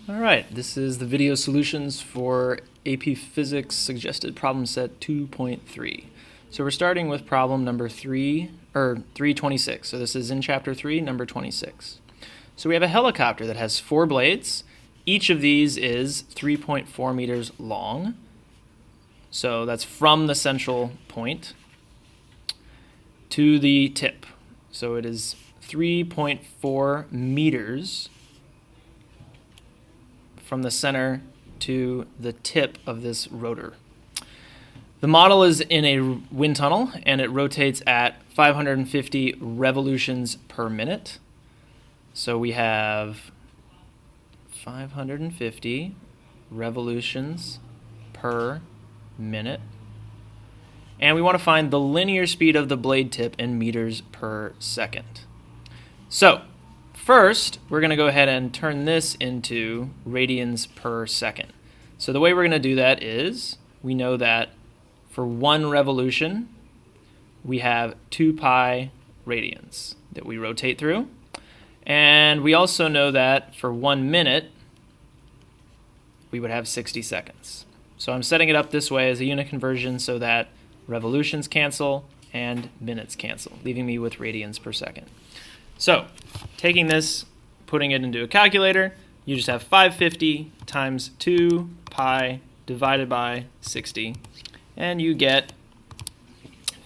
All right, this is the video solutions for AP Physics suggested problem set 2.3. So we're starting with problem number 326. So this is in chapter 3, number 26. So we have a helicopter that has 4 blades. Each of these is 3.4 meters long. So that's from the central point to the tip. So it is 3.4 meters from the center to the tip of this rotor. The model is in a wind tunnel and it rotates at 550 revolutions per minute. So we have 550 revolutions per minute. And we want to find the linear speed of the blade tip in meters per second. So first, we're going to go ahead and turn this into radians per second. So the way we're going to do that is we know that for 1 revolution, we have 2 pi radians that we rotate through. And we also know that for 1 minute, we would have 60 seconds. So I'm setting it up this way as a unit conversion so that revolutions cancel and minutes cancel, leaving me with radians per second. So, taking this, putting it into a calculator, you just have 550 times 2 pi divided by 60, and you get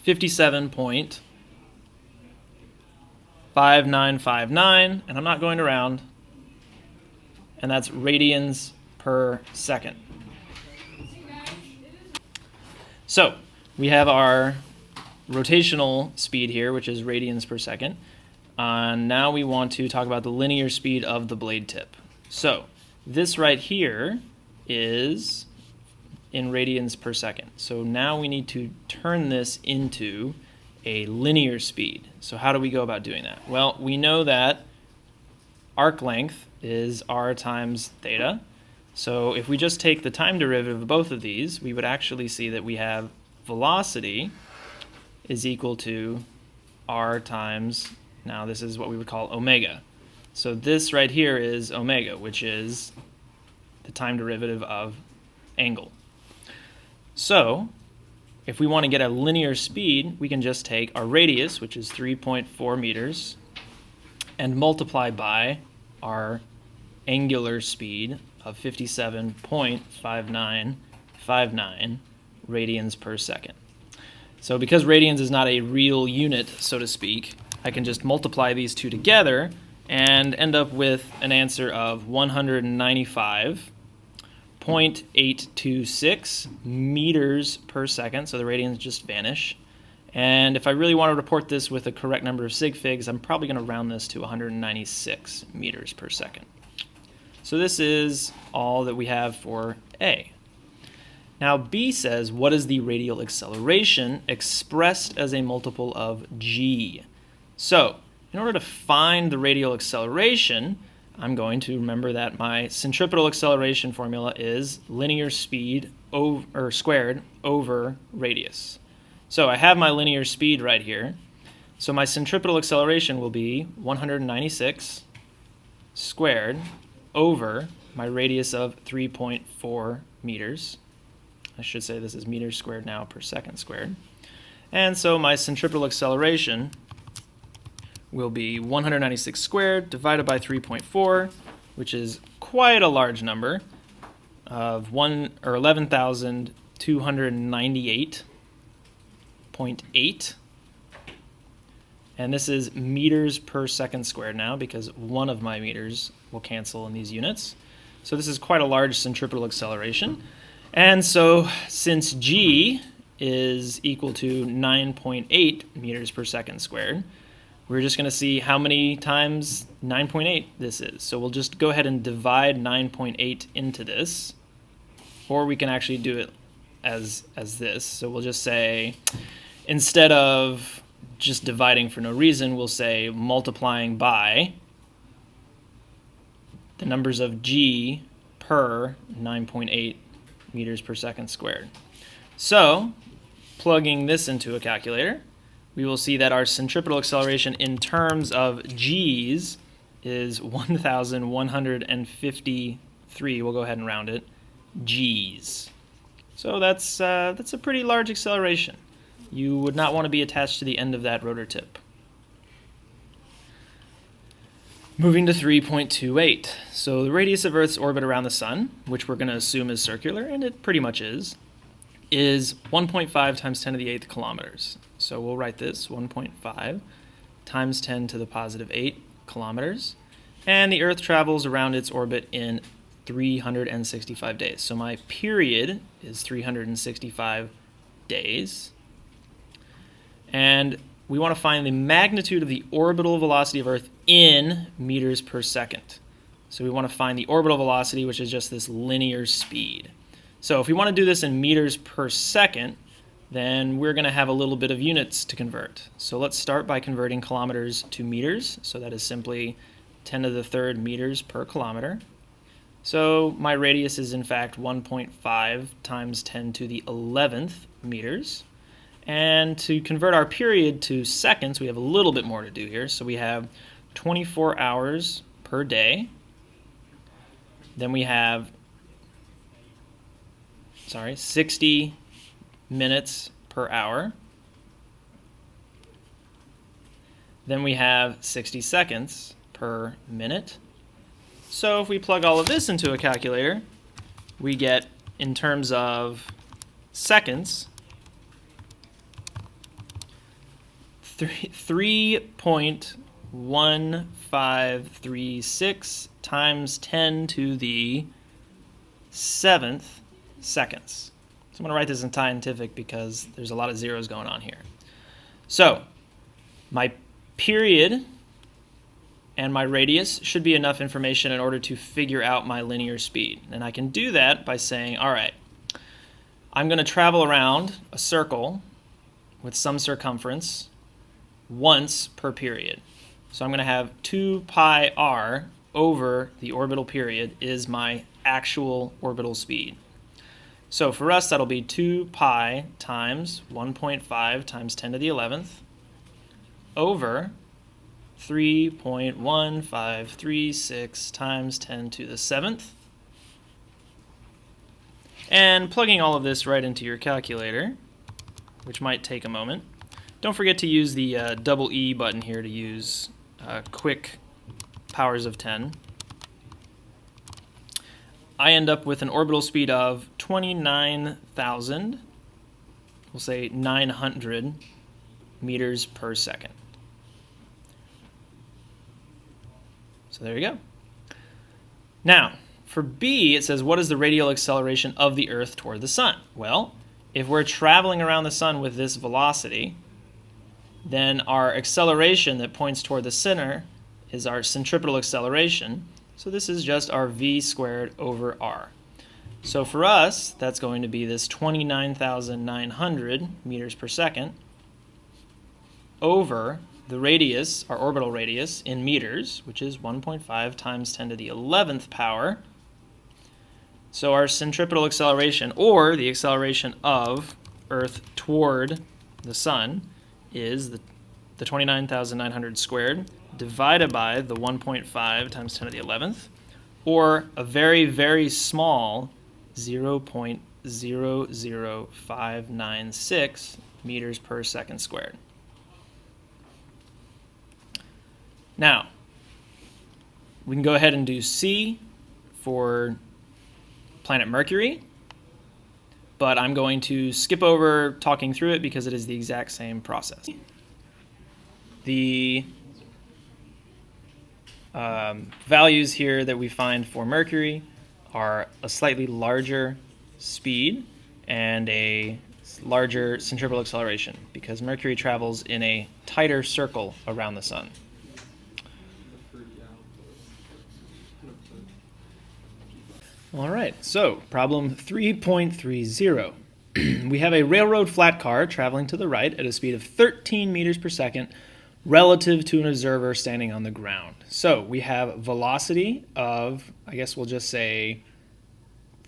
57.5959, and I'm not going to round, and that's radians per second. So, we have our rotational speed here, which is radians per second. Now we want to talk about the linear speed of the blade tip. So this right here is in radians per second. So now we need to turn this into a linear speed. So how do we go about doing that? Well, we know that arc length is r times theta. So if we just take the time derivative of both of these, we would actually see that we have velocity is equal to r times, now this is what we would call omega. So this right here is omega, which is the time derivative of angle. So if we want to get a linear speed, we can just take our radius, which is 3.4 meters, and multiply by our angular speed of 57.5959 radians per second. So because radians is not a real unit, so to speak, I can just multiply these two together and end up with an answer of 195.826 meters per second. So the radians just vanish. And if I really want to report this with a correct number of sig figs, I'm probably going to round this to 196 meters per second. So this is all that we have for A. Now B says, what is the radial acceleration expressed as a multiple of g? So in order to find the radial acceleration, I'm going to remember that my centripetal acceleration formula is linear speed squared over radius. So I have my linear speed right here. So my centripetal acceleration will be 196 squared over my radius of 3.4 meters. I should say this is meters squared now per second squared. And so my centripetal acceleration will be 196 squared divided by 3.4, which is quite a large number of 11,298.8. And this is meters per second squared now because one of my meters will cancel in these units. So this is quite a large centripetal acceleration. And so since g is equal to 9.8 meters per second squared, we're just going to see how many times 9.8 this is. So we'll just go ahead and divide 9.8 into this, or we can actually do it as this. So we'll just say, instead of just dividing for no reason, we'll say multiplying by the numbers of g per 9.8 meters per second squared. So plugging this into a calculator, we will see that our centripetal acceleration in terms of g's is 1,150 3, we'll go ahead and round it, Gs. So that's a pretty large acceleration. You would not want to be attached to the end of that rotor tip. Moving to 3.28. So the radius of Earth's orbit around the Sun, which we're going to assume is circular, and it pretty much is 1.5 times 10 to the 8th kilometers. So we'll write this 1.5 times 10 to the positive 8 kilometers. And the Earth travels around its orbit in 365 days. So my period is 365 days. And we want to find the magnitude of the orbital velocity of Earth in meters per second. So we want to find the orbital velocity, which is just this linear speed. So if we want to do this in meters per second, then we're going to have a little bit of units to convert. So let's start by converting kilometers to meters. So that is simply 10 to the third meters per kilometer. So my radius is in fact 1.5 times 10 to the 11th meters. And to convert our period to seconds, we have a little bit more to do here. So we have 24 hours per day. Then we have 60 minutes per hour. Then we have 60 seconds per minute. So if we plug all of this into a calculator, we get, in terms of seconds, 3.1536 times 10 to the 7th seconds. So I'm going to write this in scientific because there's a lot of zeros going on here. So my period and my radius should be enough information in order to figure out my linear speed. And I can do that by saying, all right, I'm going to travel around a circle with some circumference once per period. So I'm going to have 2 pi r over the orbital period is my actual orbital speed. So for us, that'll be 2 pi times 1.5 times 10 to the 11th over 3.1536 times 10 to the 7th. And plugging all of this right into your calculator, which might take a moment. Don't forget to use the double E button here to use quick powers of 10. I end up with an orbital speed of 29,000, we'll say 900 meters per second. So there you go. Now, for B, it says, what is the radial acceleration of the Earth toward the Sun? Well, if we're traveling around the Sun with this velocity, then our acceleration that points toward the center is our centripetal acceleration. So this is just our v squared over r. So for us, that's going to be this 29,900 meters per second over the radius, our orbital radius, in meters, which is 1.5 times 10 to the 11th power. So our centripetal acceleration, or the acceleration of Earth toward the Sun, is the 29,900 squared divided by the 1.5 times 10 to the 11th, or a very, very small 0.00596 meters per second squared. Now, we can go ahead and do C for planet Mercury, but I'm going to skip over talking through it because it is the exact same process. The values here that we find for Mercury are a slightly larger speed and a larger centripetal acceleration because Mercury travels in a tighter circle around the Sun. All right, so problem 3.30. We have a railroad flat car traveling to the right at a speed of 13 meters per second relative to an observer standing on the ground. So we have velocity of, I guess we'll just say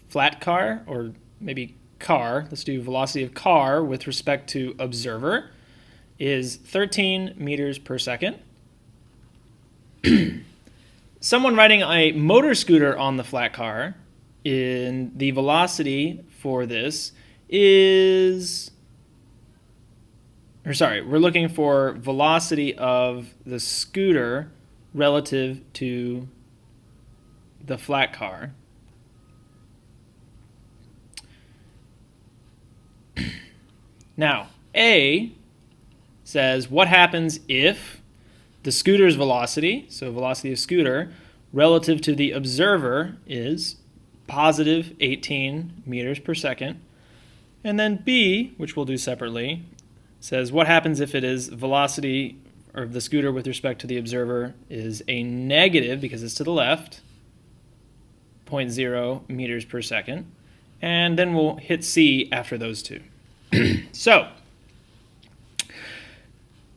flat car, or maybe car. Let's do velocity of car with respect to observer is 13 meters per second. someone riding a motor scooter on the flat car, in the velocity for this is, or sorry, we're looking for velocity of the scooter relative to the flat car. Now, A says what happens if the scooter's velocity, so velocity of scooter, relative to the observer is positive 18 meters per second. And then B, which we'll do separately, says what happens if it is velocity of the scooter with respect to the observer is a negative, because it's to the left, 0.0 meters per second. And then we'll hit C after those two. So,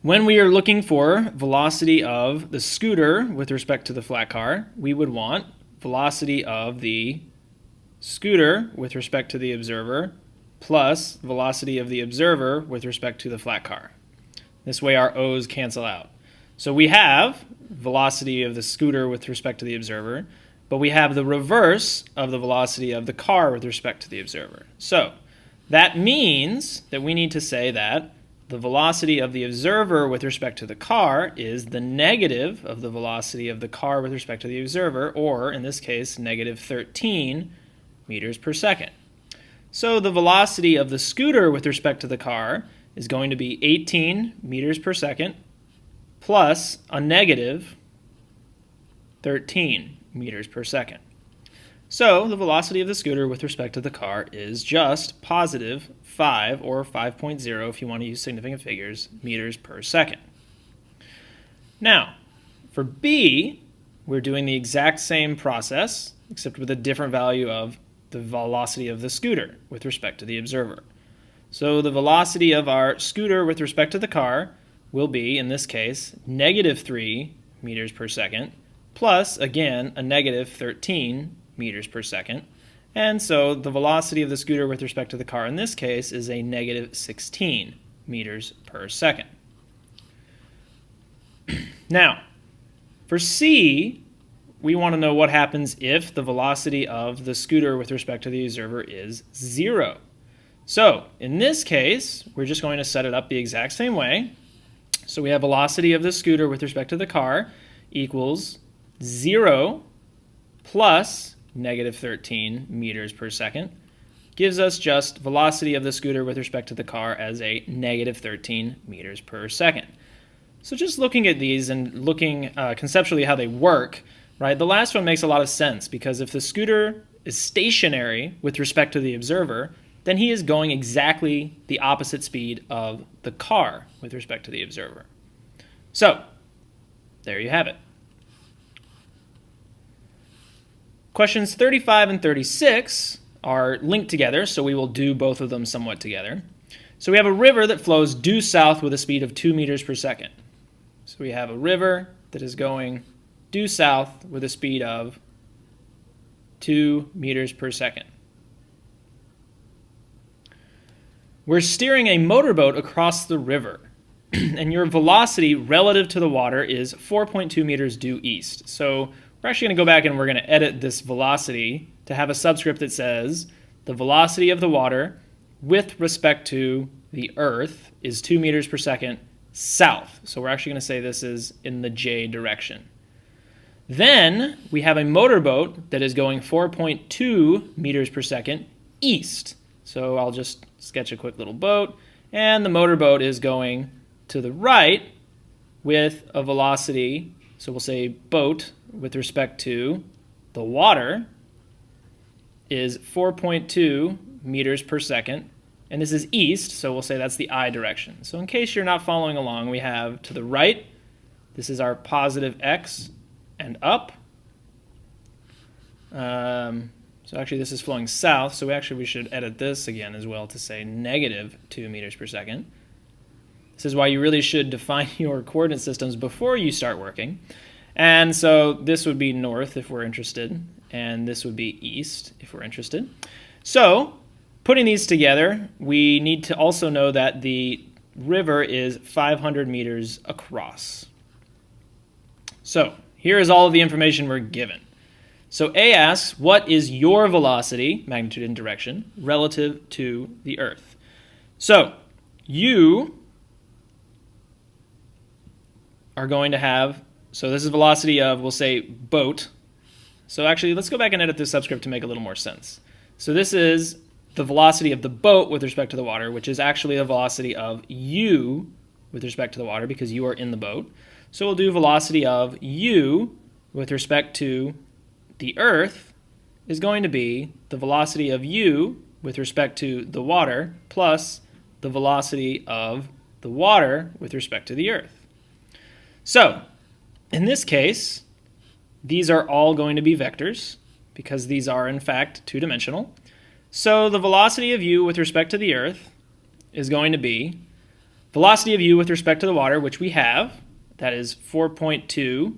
when we are looking for velocity of the scooter with respect to the flat car, we would want velocity of the scooter with respect to the observer plus velocity of the observer with respect to the flat car. This way our O's cancel out. So we have velocity of the scooter with respect to the observer, but we have the reverse of the velocity of the car with respect to the observer. So that means that we need to say that the velocity of the observer with respect to the car is the negative of the velocity of the car with respect to the observer, or in this case, negative 13 meters per second. So the velocity of the scooter with respect to the car is going to be 18 meters per second plus a negative 13 meters per second. So the velocity of the scooter with respect to the car is just positive 5, or 5.0 if you want to use significant figures, meters per second. Now, for B, we're doing the exact same process, except with a different value of the velocity of the scooter with respect to the observer. So the velocity of our scooter with respect to the car will be, in this case, negative 3 meters per second, plus, again, a negative 13 meters per second. And so the velocity of the scooter with respect to the car in this case is a negative 16 meters per second. Now, for C, we want to know what happens if the velocity of the scooter with respect to the observer is 0. So in this case, we're just going to set it up the exact same way. So we have velocity of the scooter with respect to the car equals 0 plus negative 13 meters per second, gives us just velocity of the scooter with respect to the car as a negative 13 meters per second. So just looking at these and looking conceptually how they work, right? The last one makes a lot of sense, because if the scooter is stationary with respect to the observer, then he is going exactly the opposite speed of the car with respect to the observer. So there you have it. Questions 35 and 36 are linked together, so we will do both of them somewhat together. So we have a river that flows due south with a speed of 2 meters per second. So we have a river that is going due south with a speed of 2 meters per second. We're steering a motorboat across the river, and your velocity relative to the water is 4.2 meters due east. So we're actually going to go back and we're going to edit this velocity to have a subscript that says the velocity of the water with respect to the earth is 2 meters per second south. So we're actually going to say this is in the J direction. Then we have a motorboat that is going 4.2 meters per second east. So I'll just sketch a quick little boat, and the motorboat is going to the right with a velocity, so we'll say boat with respect to the water is 4.2 meters per second, and this is east, so we'll say that's the I direction. So in case you're not following along, we have to the right, this is our positive x and up. So actually this is flowing south, so we should edit this again as well to say negative 2 meters per second. This is why you really should define your coordinate systems before you start working. And so this would be north if we're interested, and this would be east if we're interested. So putting these together, we need to also know that the river is 500 meters across. So Here is all of the information we're given. So A asks, what is your velocity, magnitude and direction, relative to the Earth? So you are going to have, so this is velocity of, we'll say, boat. So actually, let's go back and edit this subscript to make a little more sense. So this is the velocity of the boat with respect to the water, which is actually the velocity of you with respect to the water because you are in the boat. So we'll do velocity of you with respect to the Earth is going to be the velocity of you with respect to the water plus the velocity of the water with respect to the Earth. So in this case, these are all going to be vectors because these are in fact two-dimensional. So the velocity of u with respect to the Earth is going to be velocity of u with respect to the water, which we have, that is 4.2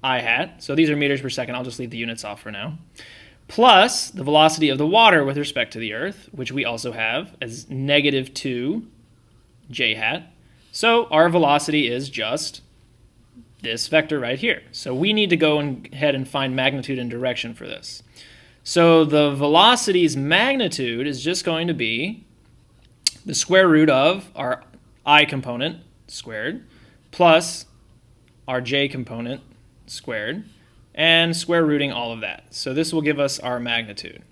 I hat. So these are meters per second. I'll just leave the units off for now. Plus the velocity of the water with respect to the Earth, which we also have as negative 2 j hat. So our velocity is just this vector right here. So we need to go ahead and find magnitude and direction for this. So the velocity's magnitude is just going to be the square root of our I component squared plus our j component squared and square rooting all of that. So this will give us our magnitude.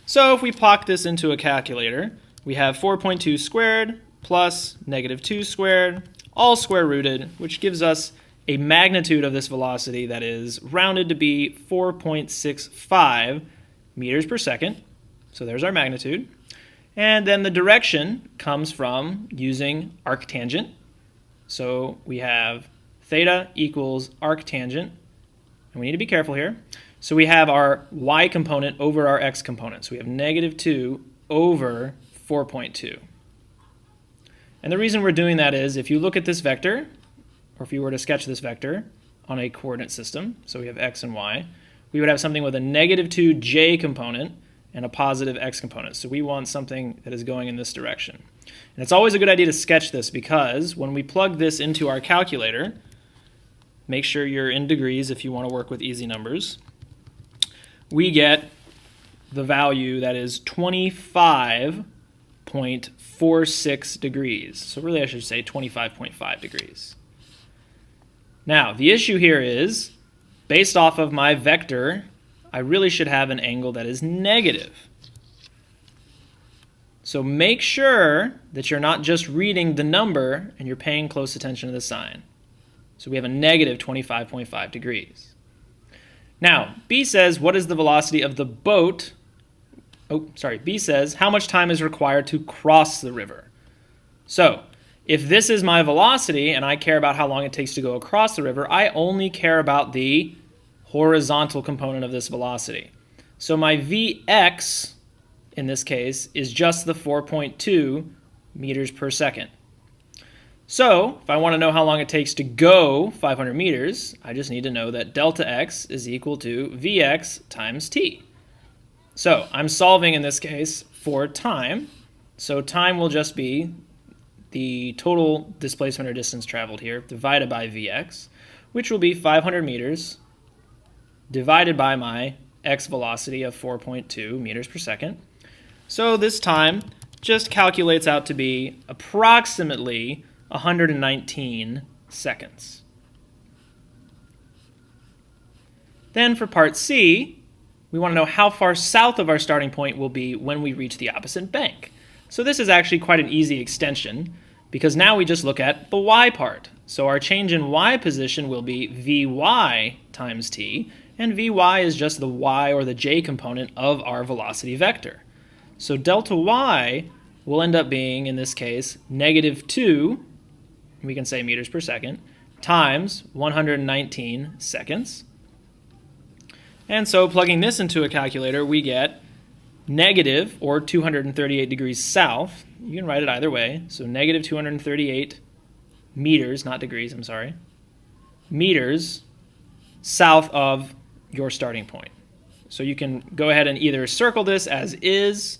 So if we plot this into a calculator, we have 4.2 squared plus negative 2 squared, all square rooted, which gives us a magnitude of this velocity that is rounded to be 4.65 meters per second. So there's our magnitude. And then the direction comes from using arctangent. So we have theta equals arctangent. And we need to be careful here. So we have our y component over our x component. So we have negative 2 over 4.2. And the reason we're doing that is if you look at this vector, or if you were to sketch this vector on a coordinate system, so we have x and y, we would have something with a negative 2j component and a positive x component. So we want something that is going in this direction. And it's always a good idea to sketch this because when we plug this into our calculator, make sure you're in degrees if you want to work with easy numbers, we get the value that is 25.46 degrees. So really I should say 25.5 degrees. Now, the issue here is, based off of my vector, I really should have an angle that is negative. So make sure that you're not just reading the number and you're paying close attention to the sign. So we have a negative 25.5 degrees. Now, B says, what is the velocity of the boat? B says, how much time is required to cross the river? So if this is my velocity and I care about how long it takes to go across the river, I only care about the horizontal component of this velocity. So my Vx, in this case, is just the 4.2 meters per second. So if I want to know how long it takes to go 500 meters, I just need to know that delta x is equal to Vx times t. So I'm solving, in this case, for time. So time will just be the total displacement or distance traveled here divided by Vx, which will be 500 meters divided by my x velocity of 4.2 meters per second. So this time just calculates out to be approximately 119 seconds. Then for part C, we want to know how far south of our starting point will be when we reach the opposite bank. So this is actually quite an easy extension because now we just look at the y part. So our change in y position will be Vy times t, and Vy is just the y or the j component of our velocity vector. So delta y will end up being, in this case, negative 2, we can say meters per second, times 119 seconds. And so plugging this into a calculator, we get negative, or 238 degrees south. You can write it either way. So negative 238 meters, not degrees, I'm sorry, meters south of your starting point. So you can go ahead and either circle this as is,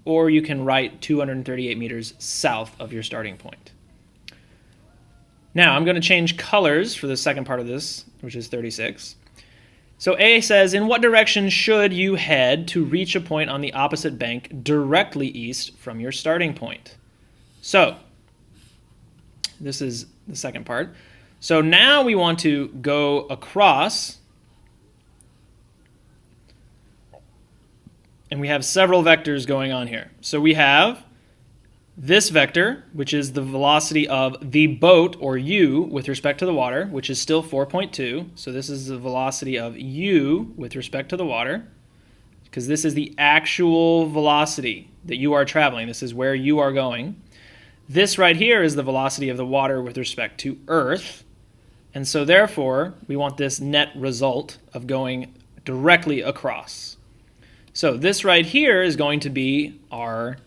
or you can write 238 meters south of your starting point. Now, I'm going to change colors for the second part of this, which is 36. So A says, in what direction should you head to reach a point on the opposite bank directly east from your starting point? So this is the second part. So now we want to go across, and we have several vectors going on here. So we have this vector, which is the velocity of the boat, or u, with respect to the water, which is still 4.2. So this is the velocity of u with respect to the water, because this is the actual velocity that you are traveling. This is where you are going. This right here is the velocity of the water with respect to Earth. And so therefore, we want this net result of going directly across. So this right here is going to be our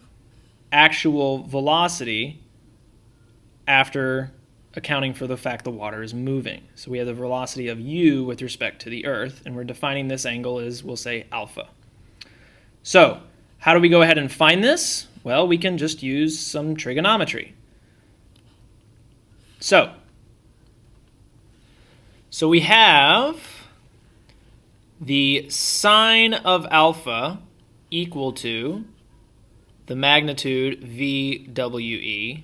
actual velocity after accounting for the fact the water is moving. So we have the velocity of u with respect to the Earth, and we're defining this angle as, we'll say, alpha. So how do we go ahead and find this? Well, we can just use some trigonometry. So we have the sine of alpha equal to the magnitude VWE,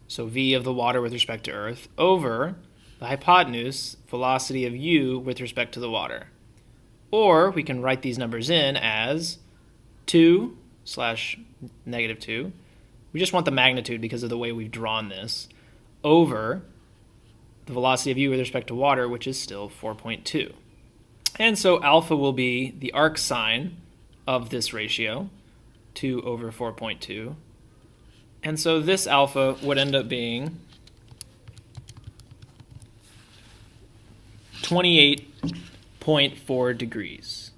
so V of the water with respect to Earth, over the hypotenuse, velocity of u with respect to the water. Or we can write these numbers in as 2 / -2. We just want the magnitude because of the way we've drawn this, over the velocity of u with respect to water, which is still 4.2. And so alpha will be the arc sine of this ratio, 2 over 4.2. And so this alpha would end up being 28.4 degrees.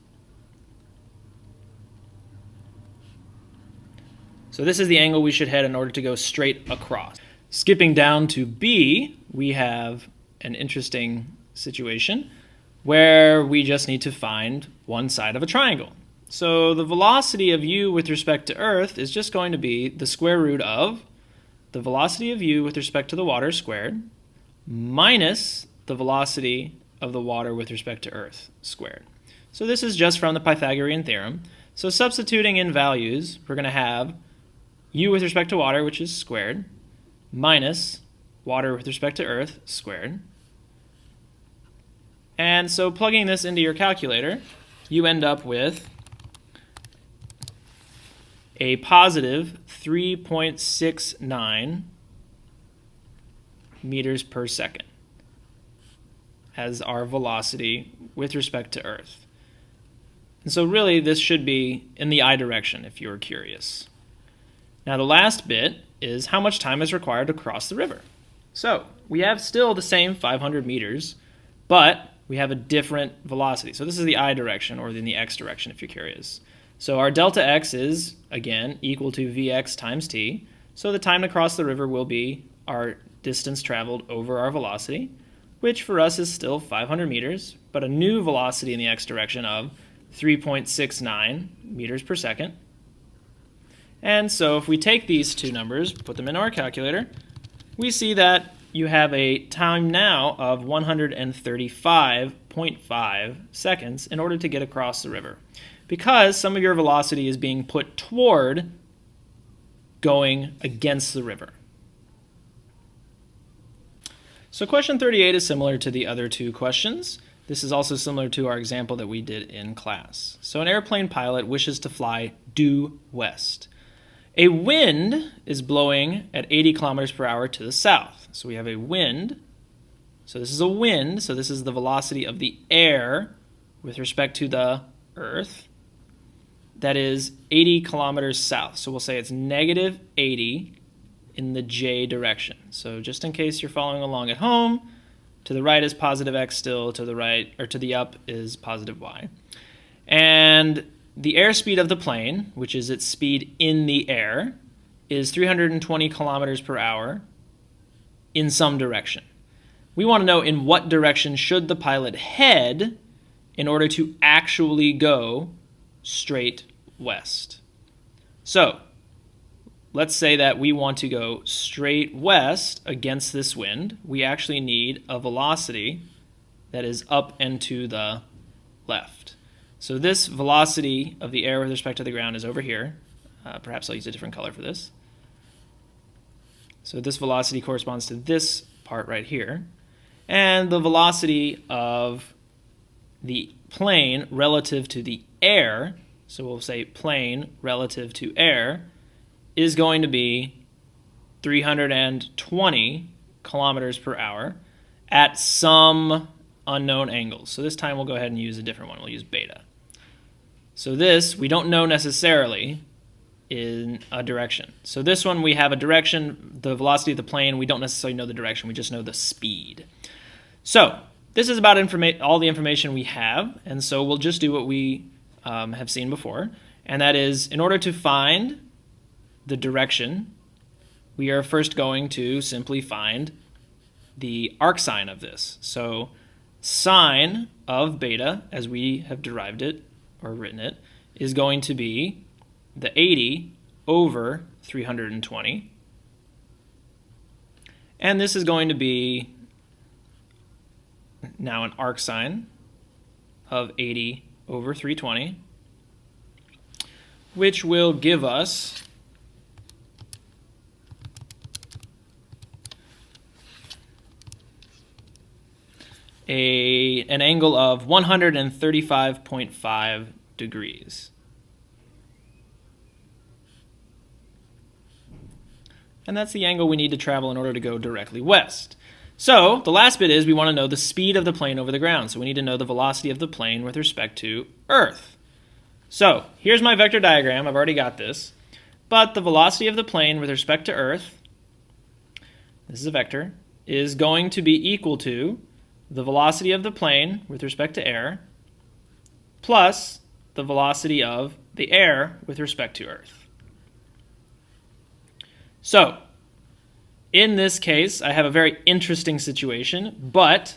So this is the angle we should head in order to go straight across. Skipping down to B, we have an interesting situation where we just need to find one side of a triangle. So the velocity of u with respect to Earth is just going to be the square root of the velocity of u with respect to the water squared minus the velocity of the water with respect to Earth squared. So this is just from the Pythagorean theorem. So substituting in values, we're going to have u with respect to water, which is squared, minus water with respect to Earth squared. And so plugging this into your calculator, you end up with a positive 3.69 meters per second as our velocity with respect to Earth. And so really this should be in the I direction if you're curious. Now the last bit is how much time is required to cross the river. So we have still the same 500 meters, but we have a different velocity. So this is the I direction, or in the X direction if you're curious. So our delta x is, again, equal to Vx times t. So the time to cross the river will be our distance traveled over our velocity, which for us is still 500 meters, but a new velocity in the x direction of 3.69 meters per second. And so if we take these two numbers, put them in our calculator, we see that you have a time now of 135.5 seconds in order to get across the river, because some of your velocity is being put toward going against the river. So question 38 is similar to the other two questions. This is also similar to our example that we did in class. So an airplane pilot wishes to fly due west. A wind is blowing at 80 kilometers per hour to the south. So we have a wind. So this is a wind. So this is the velocity of the air with respect to the Earth. That is 80 kilometers south. So we'll say it's negative 80 in the j direction. So just in case you're following along at home, to the right is positive x still, to the right, or to the up is positive y. And the airspeed of the plane, which is its speed in the air, is 320 kilometers per hour in some direction. We want to know in what direction should the pilot head in order to actually go straight west. So let's say that we want to go straight west against this wind. We actually need a velocity that is up and to the left. So this velocity of the air with respect to the ground is over here. Perhaps I'll use a different color for this. So this velocity corresponds to this part right here. And the velocity of the plane relative to the air, so we'll say plane relative to air, is going to be 320 kilometers per hour at some unknown angles. So this time we'll go ahead and use a different one. We'll use beta. So this, we don't know necessarily in a direction. So this one, we have a direction, the velocity of the plane. We don't necessarily know the direction. We just know the speed. So this is about all the information we have. And so we'll just do what we have seen before. And that is, in order to find the direction, we are first going to simply find the arcsine of this. So sine of beta, as we have derived it or written it, is going to be the 80 over 320. And this is going to be now an arcsine of 80 over 320, which will give us an angle of 135.5 degrees. And that's the angle we need to travel in order to go directly west. So the last bit is we want to know the speed of the plane over the ground. So we need to know the velocity of the plane with respect to Earth. So here's my vector diagram. I've already got this. But the velocity of the plane with respect to Earth, this is a vector, is going to be equal to the velocity of the plane with respect to air plus the velocity of the air with respect to Earth. So, in this case, I have a very interesting situation, but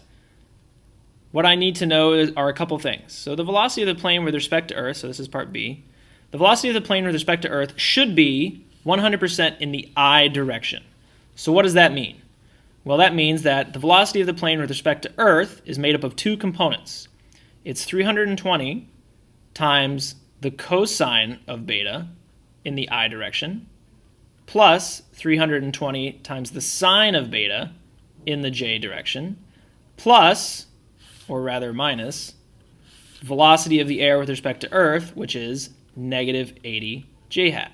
what I need to know are a couple things. So the velocity of the plane with respect to Earth, so this is part B, the velocity of the plane with respect to Earth should be 100% in the I direction. So what does that mean? Well, that means that the velocity of the plane with respect to Earth is made up of two components. It's 320 times the cosine of beta in the I direction, plus 320 times the sine of beta in the j direction, plus, or rather minus, velocity of the air with respect to Earth, which is negative 80 j hat.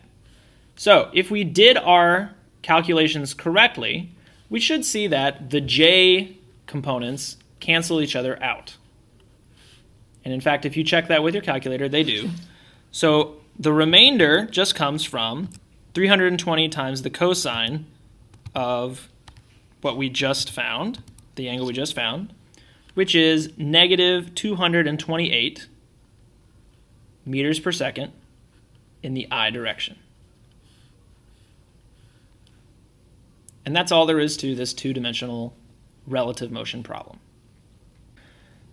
So if we did our calculations correctly, we should see that the j components cancel each other out. And in fact, if you check that with your calculator, they do. So the remainder just comes from 320 times the cosine of what we just found, the angle we just found, which is negative 228 meters per second in the I direction. And that's all there is to this two-dimensional relative motion problem.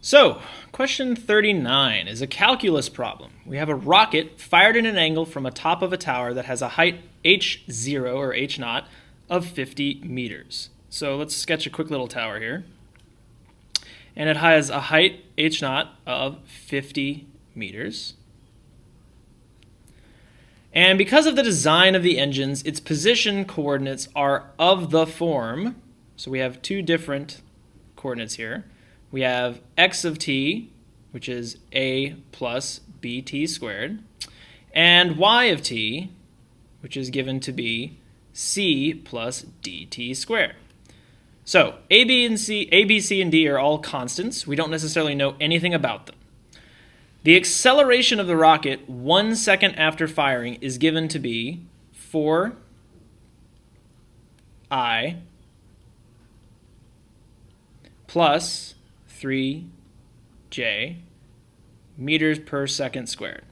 So, question 39 is a calculus problem. We have a rocket fired at an angle from a top of a tower that has a height h0 or h0 of 50 meters. So let's sketch a quick little tower here. And it has a height h0 of 50 meters. And because of the design of the engines, its position coordinates are of the form. So we have two different coordinates here. We have x of t, which is a plus bt squared, and y of t, which is given to be c plus dt squared. So a, b, c, and d are all constants. We don't necessarily know anything about them. The acceleration of the rocket 1 second after firing is given to be 4I plus 3j meters per second squared.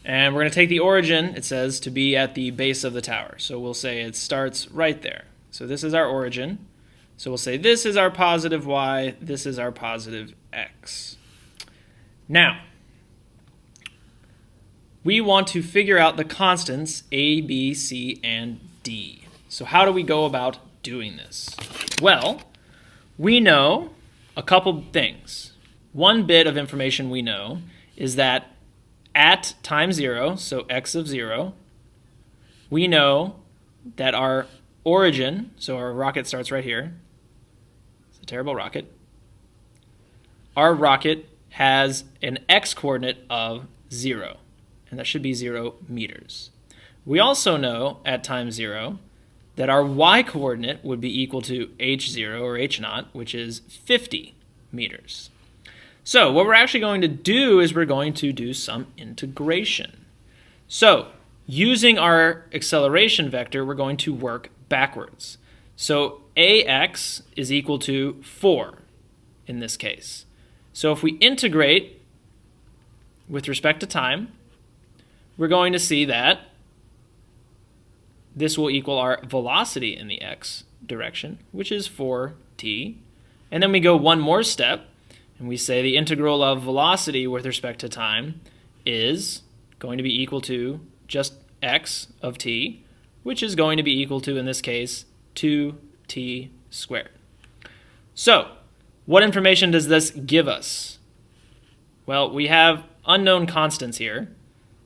And we're going to take the origin, it says, to be at the base of the tower. So we'll say it starts right there. So this is our origin. So we'll say this is our positive y, this is our positive x. Now, we want to figure out the constants A, B, C, and D. So how do we go about doing this? Well, we know a couple things. One bit of information we know is that at time 0, so x of 0, we know that our origin, so our rocket starts right here. It's a terrible rocket. Our rocket has an x-coordinate of 0, and that should be 0 meters. We also know at time 0 that our y-coordinate would be equal to h0 or h0, which is 50 meters. So what we're actually going to do is we're going to do some integration. So using our acceleration vector, we're going to work backwards. So ax is equal to 4 in this case. So if we integrate with respect to time, we're going to see that this will equal our velocity in the x direction, which is 4t. And then we go one more step, and we say the integral of velocity with respect to time is going to be equal to just x of t, which is going to be equal to, in this case, 2t squared. So, what information does this give us? Well, we have unknown constants here.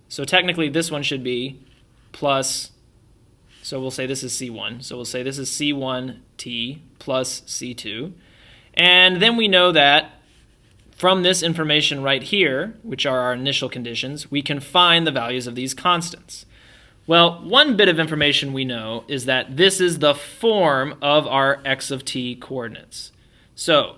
So technically this one should be plus, so we'll say this is C1. So we'll say this is C1t plus C2. And then we know that from this information right here, which are our initial conditions, we can find the values of these constants. Well, one bit of information we know is that this is the form of our x of t coordinates. So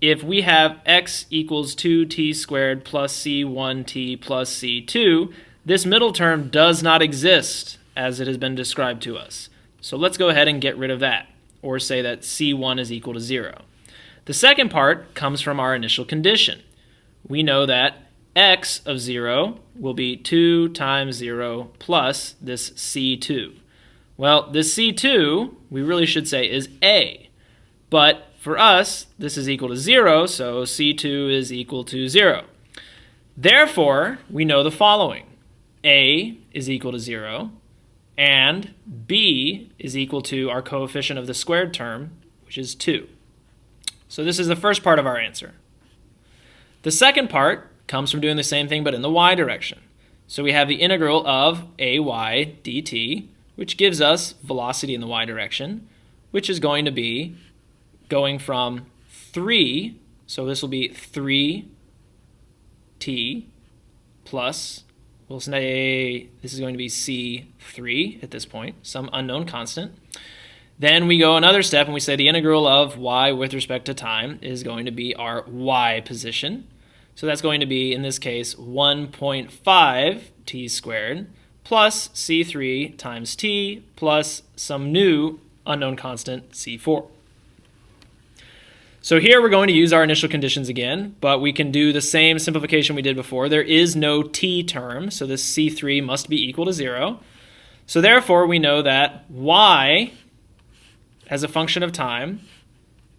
if we have x equals 2t squared plus c1t plus c2, this middle term does not exist as it has been described to us. So let's go ahead and get rid of that, or say that c1 is equal to 0. The second part comes from our initial condition. We know that x of 0 will be 2 times 0 plus this c2. Well, this c2, we really should say, is a. But for us, this is equal to 0, so c2 is equal to 0. Therefore, we know the following. A is equal to 0, and b is equal to our coefficient of the squared term, which is 2. So this is the first part of our answer. The second part comes from doing the same thing but in the y direction. So we have the integral of ay dt, which gives us velocity in the y direction, which is going to be going from 3, so this will be 3t plus, we'll say this is going to be c3 at this point, some unknown constant. Then we go another step and we say the integral of y with respect to time is going to be our y position. So that's going to be, in this case, 1.5 t squared plus c3 times t plus some new unknown constant, c4. So here we're going to use our initial conditions again, but we can do the same simplification we did before. There is no t term, so this c3 must be equal to 0. So therefore, we know that y as a function of time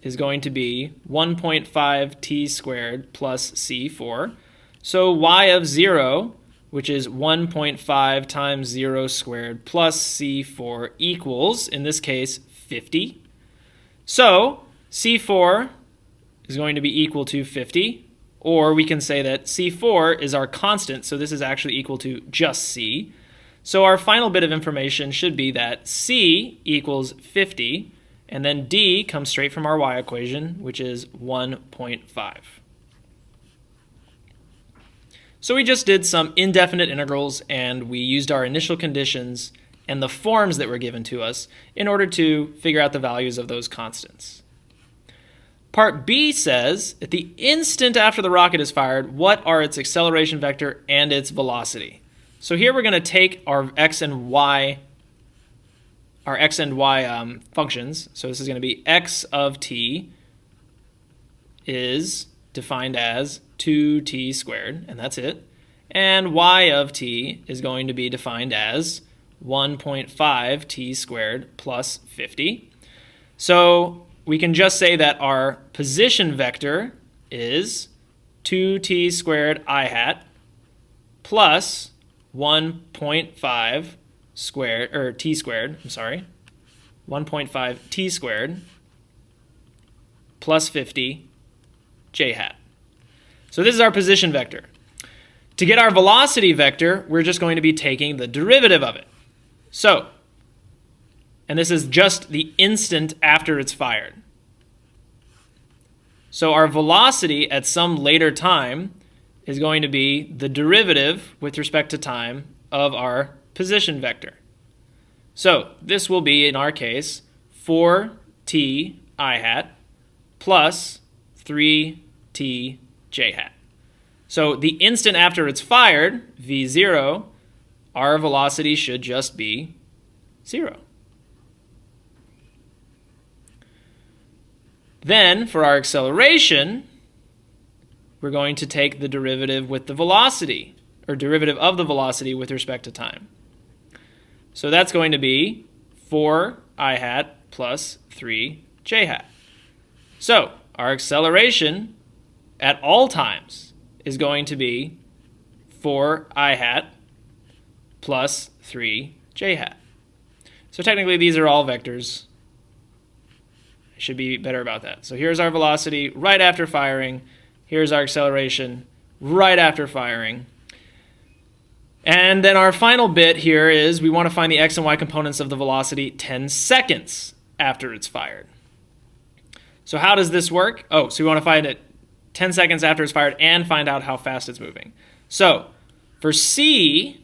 is going to be 1.5 t squared plus c4. So y of 0, which is 1.5 times 0 squared plus c4 equals, in this case, 50. So c4 is going to be equal to 50, or we can say that c4 is our constant, so this is actually equal to just c. So our final bit of information should be that c equals 50, and then d comes straight from our y equation, which is 1.5. So we just did some indefinite integrals, and we used our initial conditions and the forms that were given to us in order to figure out the values of those constants. Part B says, at the instant after the rocket is fired, what are its acceleration vector and its velocity? So here we're going to take our x and y functions. So this is going to be x of t is defined as 2t squared, and that's it. And y of t is going to be defined as 1.5 t squared plus 50. So we can just say that our position vector is 2t squared I hat plus 1.5 squared, or t squared, I'm sorry, 1.5 t squared plus 50 j hat. So this is our position vector. To get our velocity vector, we're just going to be taking the derivative of it. So, and this is just the instant after it's fired. So our velocity at some later time is going to be the derivative with respect to time of our position vector. So this will be, in our case, 4t I hat plus 3t j hat. So the instant after it's fired, v0, our velocity should just be 0. Then, for our acceleration, we're going to take the derivative with the velocity, or derivative of the velocity with respect to time. So that's going to be 4 I hat plus 3 j hat. So our acceleration at all times is going to be 4 I hat plus 3 j hat. So technically these are all vectors. I should be better about that. So here's our velocity right after firing. Here's our acceleration right after firing. And then our final bit here is we want to find the x and y components of the velocity 10 seconds after it's fired. So how does this work? Oh, so we want to find it 10 seconds after it's fired and find out how fast it's moving. So for C,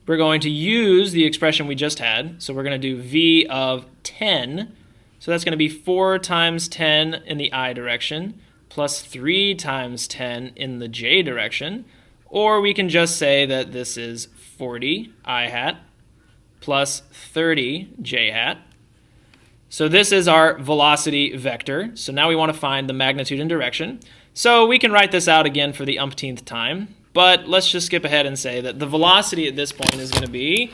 we're going to use the expression we just had. So we're going to do v of 10. So that's going to be 4 times 10 in the I direction plus 3 times 10 in the j direction. Or we can just say that this is 40 I hat plus 30 j hat. So this is our velocity vector. So now we want to find the magnitude and direction. So we can write this out again for the umpteenth time. But let's just skip ahead and say that the velocity at this point is going to be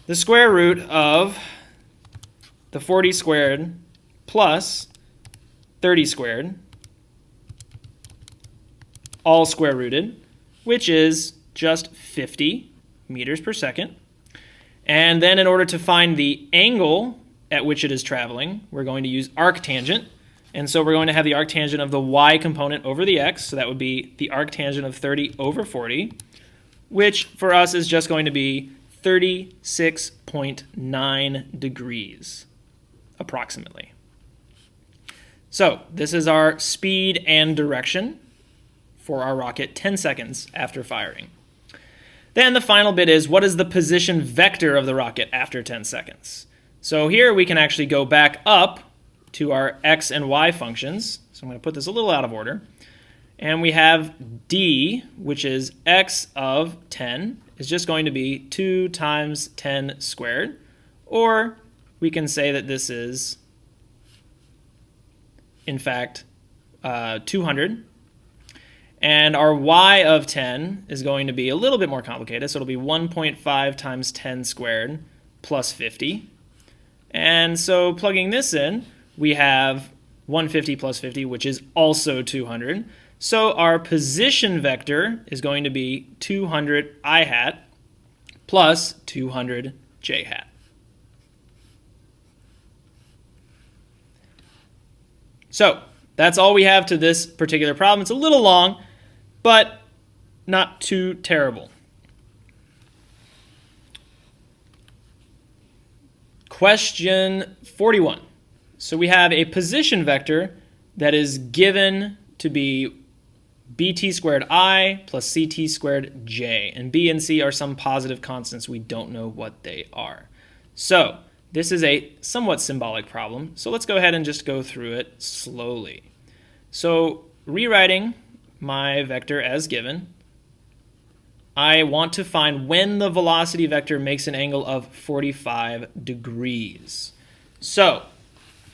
the square root of the 40 squared plus 30 squared, all square rooted, which is just 50 meters per second. And then in order to find the angle at which it is traveling, we're going to use arctangent. And so we're going to have the arctangent of the y component over the x. So that would be the arctangent of 30 over 40, which for us is just going to be 36.9 degrees, approximately. So this is our speed and direction for our rocket 10 seconds after firing. Then the final bit is, what is the position vector of the rocket after 10 seconds? So here we can actually go back up to our x and y functions. So I'm going to put this a little out of order. And we have d, which is x of 10, is just going to be 2 times 10 squared. Or we can say that this is, in fact, 200. And our y of 10 is going to be a little bit more complicated. So it'll be 1.5 times 10 squared plus 50. And so plugging this in, we have 150 plus 50, which is also 200. So our position vector is going to be 200 I hat plus 200 j hat. So that's all we have to this particular problem. It's a little long, but not too terrible. Question 41. So we have a position vector that is given to be bt squared I plus ct squared j. And b and c are some positive constants. We don't know what they are. So this is a somewhat symbolic problem. So let's go ahead and just go through it slowly. So rewriting my vector as given, I want to find when the velocity vector makes an angle of 45 degrees. So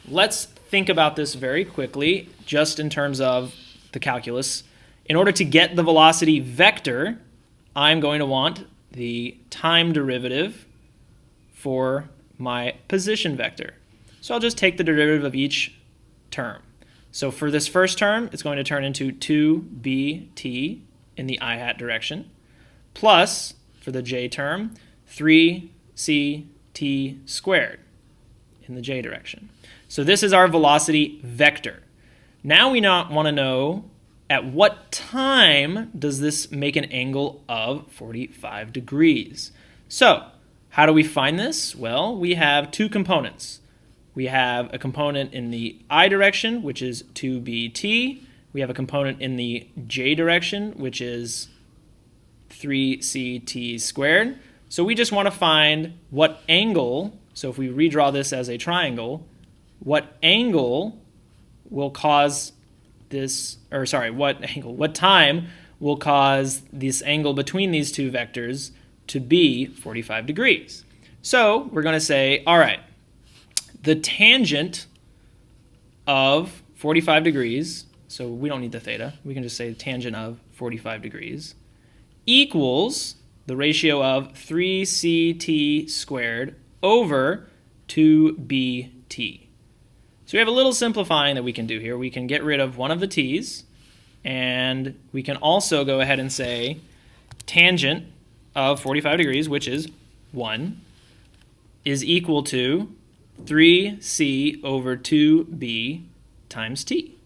let's think about this very quickly, just in terms of the calculus. In order to get the velocity vector, I'm going to want the time derivative for my position vector. So I'll just take the derivative of each term. So for this first term, it's going to turn into 2bt in the I hat direction, plus, for for the j term, 3ct squared in the j direction. So this is our velocity vector. Now we want to know at what time does this make an angle of 45 degrees. So how do we find this? Well, we have two components. We have a component in the I direction, which is 2bt. We have a component in the j direction, which is 3ct squared. So we just want to find what angle, so if we redraw this as a triangle, what angle will cause this, or sorry, what time will cause this angle between these two vectors to be 45 degrees. So we're going to say, all right, the tangent of 45 degrees, so we don't need the theta, we can just say tangent of 45 degrees, equals the ratio of 3ct squared over 2bt. So we have a little simplifying that we can do here. We can get rid of one of the t's, and we can also go ahead and say tangent of 45 degrees, which is 1, is equal to 3c over 2b times t.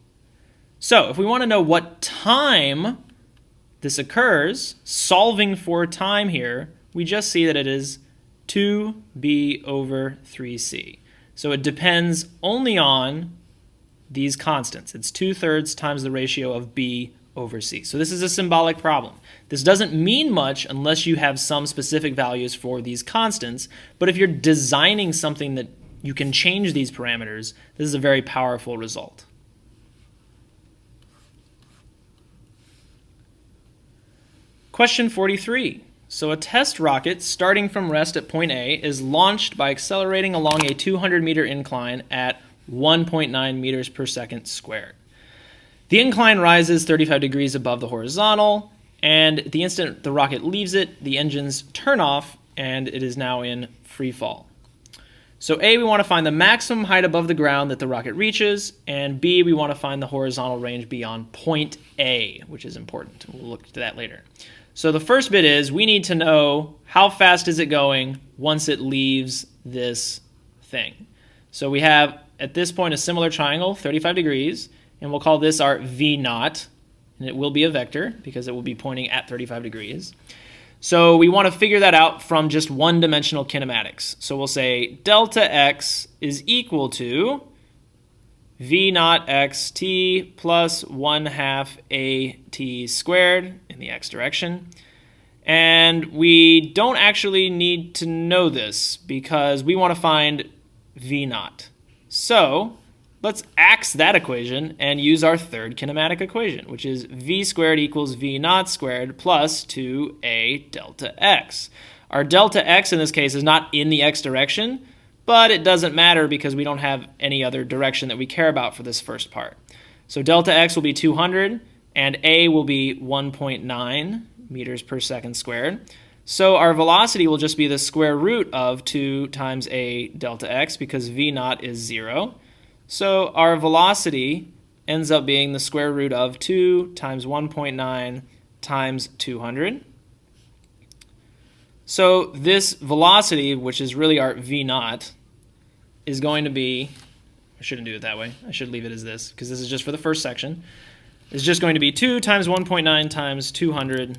So if we want to know what time this occurs, solving for time here, we just see that it is 2b over 3c. So it depends only on these constants. It's 2/3 times the ratio of b over c. So this is a symbolic problem. This doesn't mean much unless you have some specific values for these constants, but if you're designing something that you can change these parameters, this is a very powerful result. Question 43. So a test rocket starting from rest at point A is launched by accelerating along a 200-meter incline at 1.9 meters per second squared. The incline rises 35 degrees above the horizontal, and the instant the rocket leaves it, the engines turn off, and it is now in free fall. So A, we want to find the maximum height above the ground that the rocket reaches, and B, we want to find the horizontal range beyond point A, which is important. We'll look to that later. So the first bit is we need to know how fast is it going once it leaves this thing. So we have at this point a similar triangle, 35 degrees, and we'll call this our v naught, and it will be a vector because it will be pointing at 35 degrees. So we want to figure that out from just one-dimensional kinematics. So we'll say delta x is equal to v naught xt plus 1/2 at squared in the x direction. And we don't actually need to know this because we want to find v naught. So let's axe that equation and use our third kinematic equation, which is v squared equals v naught squared plus 2a delta x. Our delta x in this case is not in the x direction, but it doesn't matter because we don't have any other direction that we care about for this first part. So delta x will be 200, and a will be 1.9 meters per second squared. So our velocity will just be the square root of 2 times a delta x because v naught is 0. So our velocity ends up being the square root of 2 times 1.9 times 200. So this velocity, which is really our v naught, is going to be, I shouldn't do it that way, I should leave it as this, because this is just for the first section, is just going to be 2 times 1.9 times 200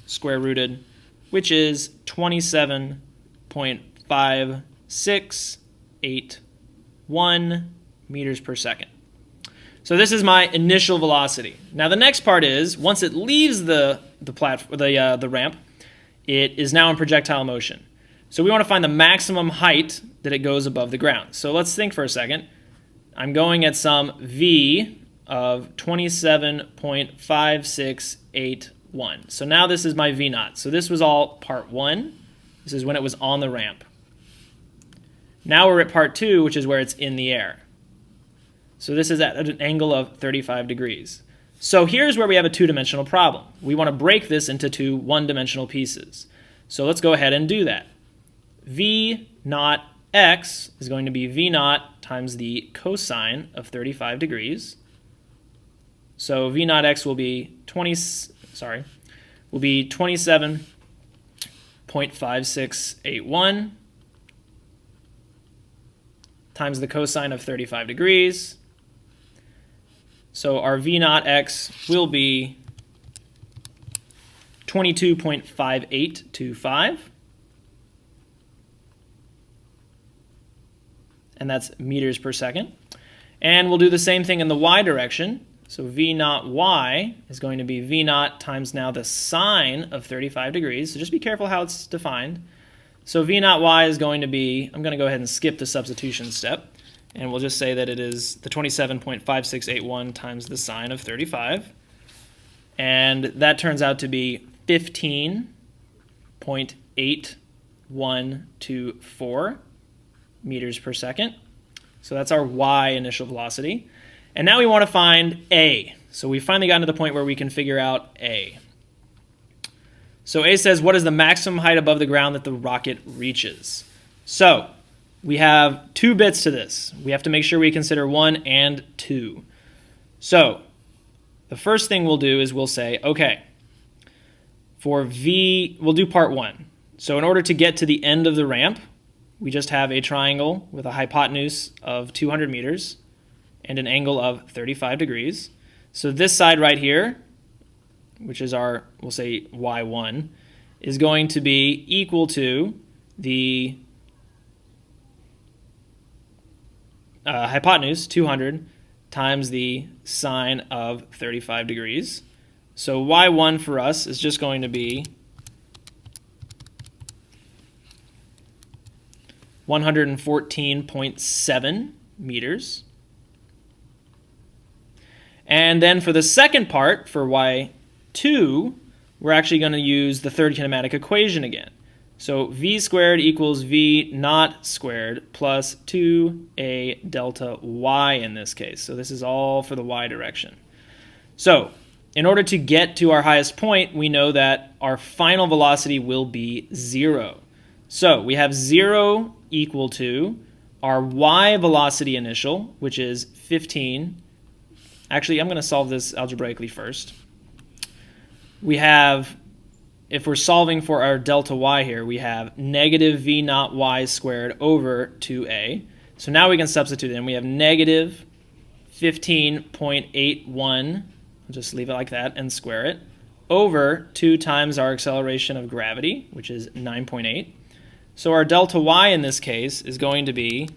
square rooted, which is 27.5681 meters per second. So this is my initial velocity. Now the next part is, once it leaves the ramp, it is now in projectile motion. So we want to find the maximum height that it goes above the ground. So let's think for a second. I'm going at some v of 27.5681. So now this is my v naught. So this was all part 1. This is when it was on the ramp. Now we're at part 2, which is where it's in the air. So this is at an angle of 35 degrees. So here's where we have a two-dimensional problem. We want to break this into two one-dimensional pieces. So let's go ahead and do that. V naught x is going to be v naught times the cosine of 35 degrees. So v naught x will be 27.5681 27.5681 times the cosine of 35 degrees. So our V naught x will be 22.5825. And that's meters per second. And we'll do the same thing in the y direction. So V naught y is going to be V naught times now the sine of 35 degrees. So just be careful how it's defined. So V naught y is going to be, I'm going to go ahead and skip the substitution step. And we'll just say that it is the 27.5681 times the sine of 35. And that turns out to be 15.8124 meters per second. So that's our y initial velocity. And now we want to find a. So we finally gotten to the point where we can figure out a. So a says, what is the maximum height above the ground that the rocket reaches? So we have 2 bits to this. We have to make sure we consider 1 and 2. So the first thing we'll do is we'll say, okay, for V, we'll do part 1. So in order to get to the end of the ramp, we just have a triangle with a hypotenuse of 200 meters and an angle of 35 degrees. So this side right here, which is our, we'll say y1, is going to be equal to the hypotenuse, 200, times the sine of 35 degrees. So y1 for us is just going to be 114.7 meters. And then for the second part, for y2, we're actually going to use the third kinematic equation again. So v squared equals v naught squared plus 2a delta y in this case. So this is all for the y direction. So in order to get to our highest point, we know that our final velocity will be 0. So we have 0 equal to our y velocity initial, which is 15. Actually, I'm going to solve this algebraically first. We have, if we're solving for our delta y here, we have negative v naught y squared over 2a. So now we can substitute in. We have negative 15.81, I'll just leave it like that and square it, over 2 times our acceleration of gravity, which is 9.8. So our delta y in this case is going to be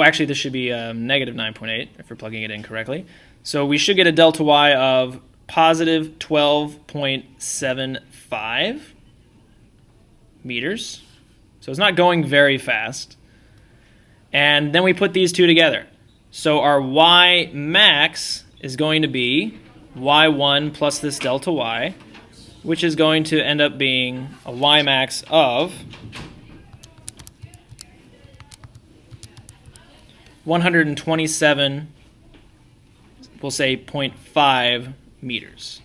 actually this should be negative 9.8 if we're plugging it in correctly. So we should get a delta y of positive 12.75 meters. So it's not going very fast. And then we put these two together. So our y max is going to be y1 plus this delta y, which is going to end up being a y max of 127, we'll say 0.5 meters.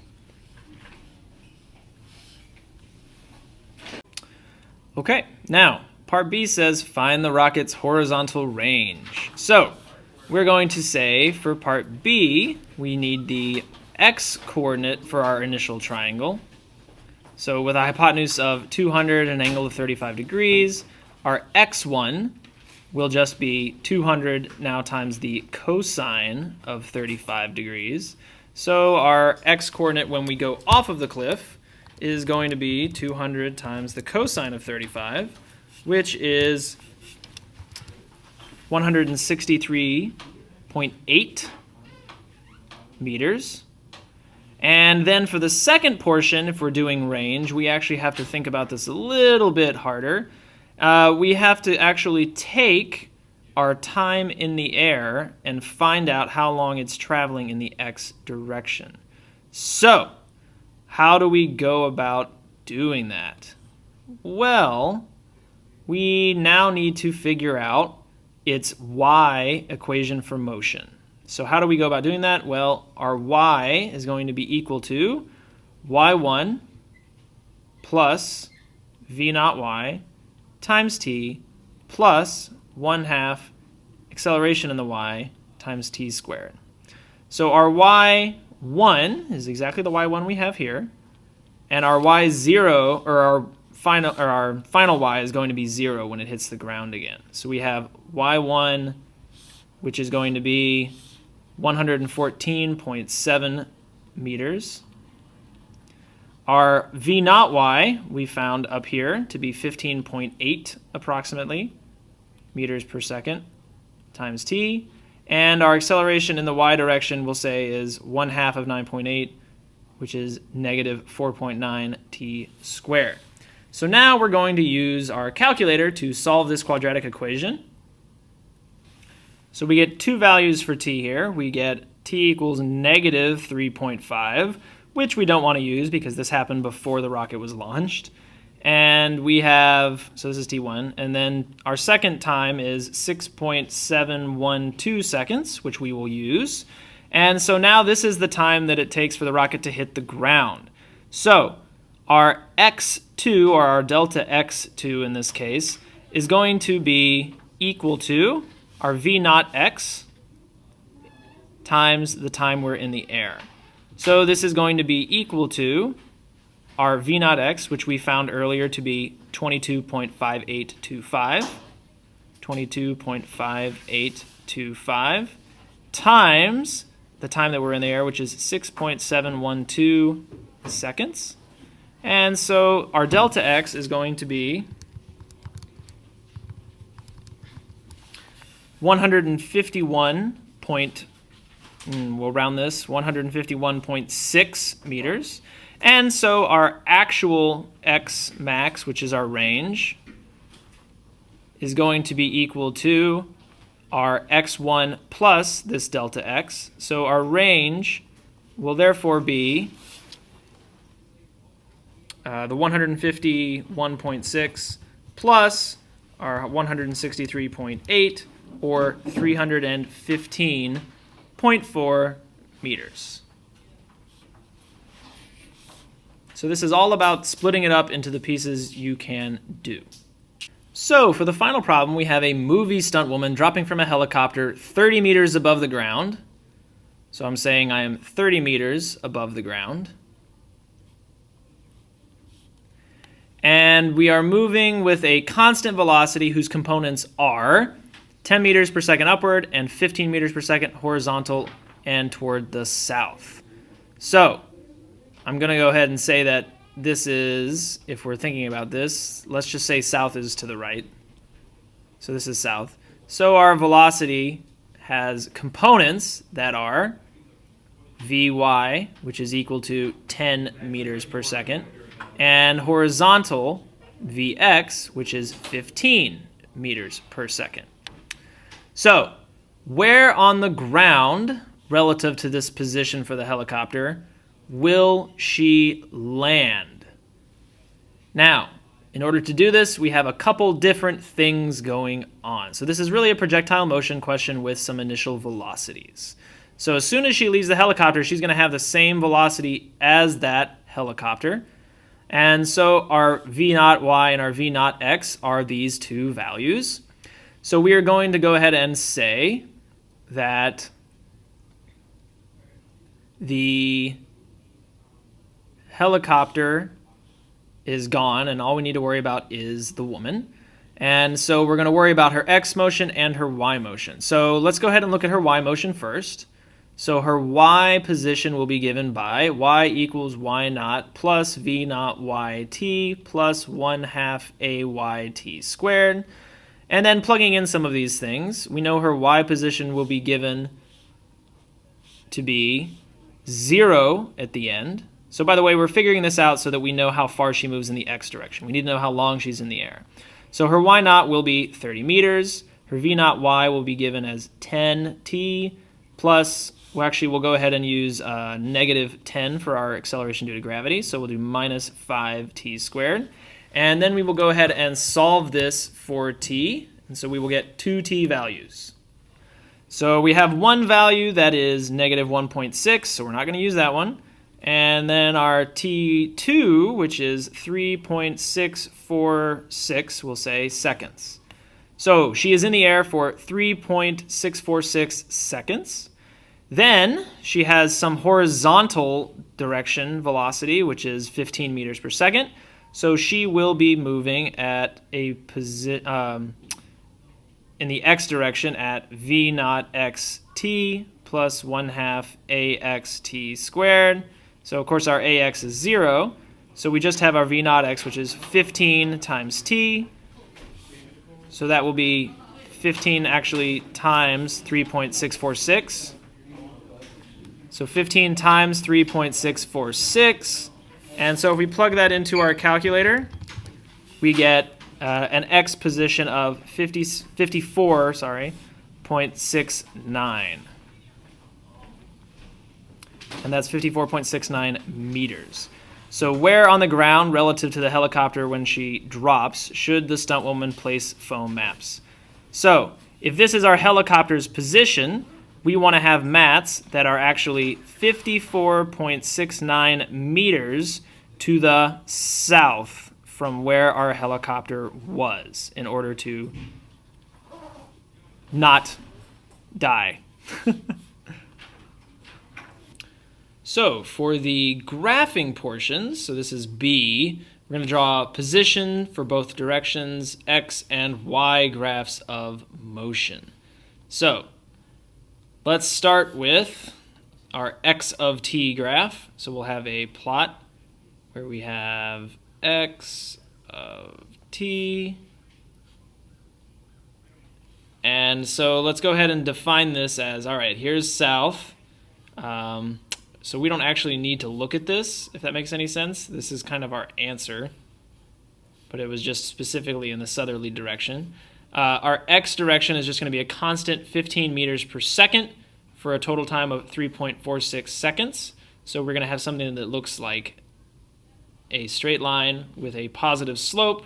Okay, now part B says find the rocket's horizontal range. So we're going to say for part B, we need the x coordinate for our initial triangle. So with a hypotenuse of 200 and an angle of 35 degrees, our x1 will just be 200 now times the cosine of 35 degrees. So our x coordinate when we go off of the cliff is going to be 200 times the cosine of 35, which is 163.8 meters. And then for the second portion, if we're doing range, we actually have to think about this a little bit harder. We have to actually take our time in the air and find out how long it's traveling in the x direction. So, how do we go about doing that? Well, we now need to figure out its y equation for motion. So how do we go about doing that? Well, our y is going to be equal to y1 plus v naught y times t plus 1/2 acceleration in the y times t squared. So our y1 is exactly the y1 we have here, and our y0, or our final y, is going to be 0 when it hits the ground again. So we have y1, which is going to be 114.7 meters. Our v naught y we found up here to be 15.8 approximately meters per second times t. And our acceleration in the y direction we'll say is 1/2 of 9.8, which is negative 4.9 t squared. So now we're going to use our calculator to solve this quadratic equation. So we get two values for t here. We get t equals negative 3.5, which we don't want to use because this happened before the rocket was launched. And we have, so this is t1, and then our second time is 6.712 seconds, which we will use. And so now this is the time that it takes for the rocket to hit the ground. So our x2, or our delta x2 in this case, is going to be equal to our v naught x times the time we're in the air. So this is going to be equal to our v naught x, which we found earlier to be 22.5825, times the time that we're in the air, which is 6.712 seconds. And so our delta x is going to be 151.6 meters. And so our actual x max, which is our range, is going to be equal to our x1 plus this delta x. So our range will therefore be the 151.6 plus our 163.8, or 315.4 meters. So this is all about splitting it up into the pieces you can do. So for the final problem, we have a movie stunt woman dropping from a helicopter 30 meters above the ground. So I'm saying I am 30 meters above the ground. And we are moving with a constant velocity whose components are 10 meters per second upward and 15 meters per second horizontal and toward the south. So I'm going to go ahead and say that this is, if we're thinking about this, let's just say south is to the right. So this is south. So our velocity has components that are Vy, which is equal to 10 meters per second, and horizontal Vx, which is 15 meters per second. So where on the ground, relative to this position for the helicopter, will she land? Now, in order to do this, we have a couple different things going on. So this is really a projectile motion question with some initial velocities. So as soon as she leaves the helicopter, she's going to have the same velocity as that helicopter. And so our v naught y and our v naught x are these two values. So we are going to go ahead and say that the helicopter is gone, and all we need to worry about is the woman. And so we're going to worry about her x motion and her y motion. So let's go ahead and look at her y motion first. So her y position will be given by y equals y naught plus v naught yt plus 1/2 ayt squared. And then plugging in some of these things, we know her y position will be given to be 0 at the end. So by the way, we're figuring this out so that we know how far she moves in the x direction. We need to know how long she's in the air. So her y naught will be 30 meters. Her v naught y will be given as 10t plus, well, actually, we'll go ahead and use negative 10 for our acceleration due to gravity. So we'll do minus 5t squared. And then we will go ahead and solve this for t. And so we will get two t values. So we have one value that is negative 1.6, so we're not going to use that one. And then our t2, which is 3.646, we'll say seconds. So she is in the air for 3.646 seconds. Then she has some horizontal direction velocity, which is 15 meters per second. So she will be moving at a in the x direction at v naught x t plus 1/2 ax t squared. So of course our ax is 0. So we just have our v naught x, which is 15 times t. So that will be 15 actually times 3.646. So 15 times 3.646. And so if we plug that into our calculator, we get an x position of 54.69. And that's 54.69 meters. So where on the ground relative to the helicopter when she drops should the stunt woman place foam maps? So if this is our helicopter's position, we want to have mats that are actually 54.69 meters to the south from where our helicopter was in order to not die. So for the graphing portions, so this is B, we're going to draw a position for both directions, X and Y graphs of motion. So let's start with our X of t graph. So we'll have a plot where we have X of t. And so let's go ahead and define this as, all right, here's south. So we don't actually need to look at this, if that makes any sense. This is kind of our answer, but it was just specifically in the southerly direction. Our x direction is just going to be a constant 15 meters per second for a total time of 3.46 seconds. So we're going to have something that looks like a straight line with a positive slope,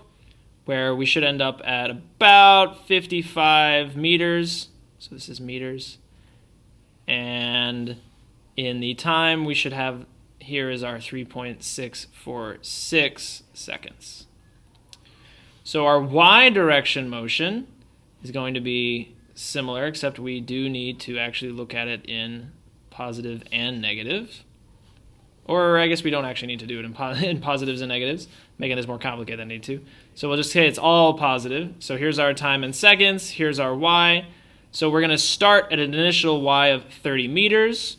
where we should end up at about 55 meters. So this is meters. And in the time we should have here is our 3.646 seconds. So our y direction motion is going to be similar, except we do need to actually look at it in positive and negative. Or I guess we don't actually need to do it in positives and negatives, making this more complicated than I need to. So we'll just say it's all positive. So here's our time in seconds, here's our y. So we're going to start at an initial y of 30 meters,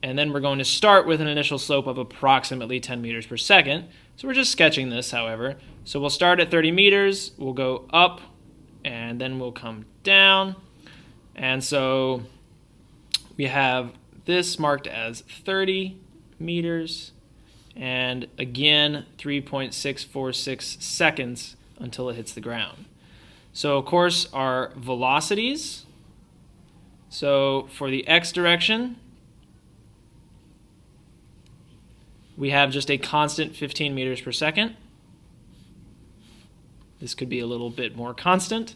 and then we're going to start with an initial slope of approximately 10 meters per second. So we're just sketching this, however. So we'll start at 30 meters, we'll go up, and then we'll come down. And so we have this marked as 30 meters, and again 3.646 seconds until it hits the ground. So of course our velocities, so for the x direction we have just a constant 15 meters per second. This could be a little bit more constant.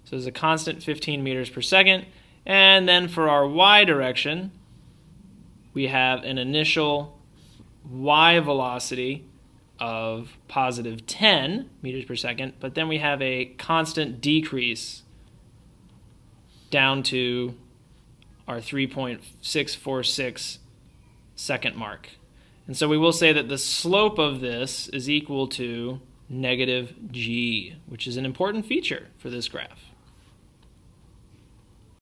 So there's a constant 15 meters per second. And then for our y direction, we have an initial y velocity of positive 10 meters per second, but then we have a constant decrease down to our 3.646 second mark. And so we will say that the slope of this is equal to negative g, which is an important feature for this graph.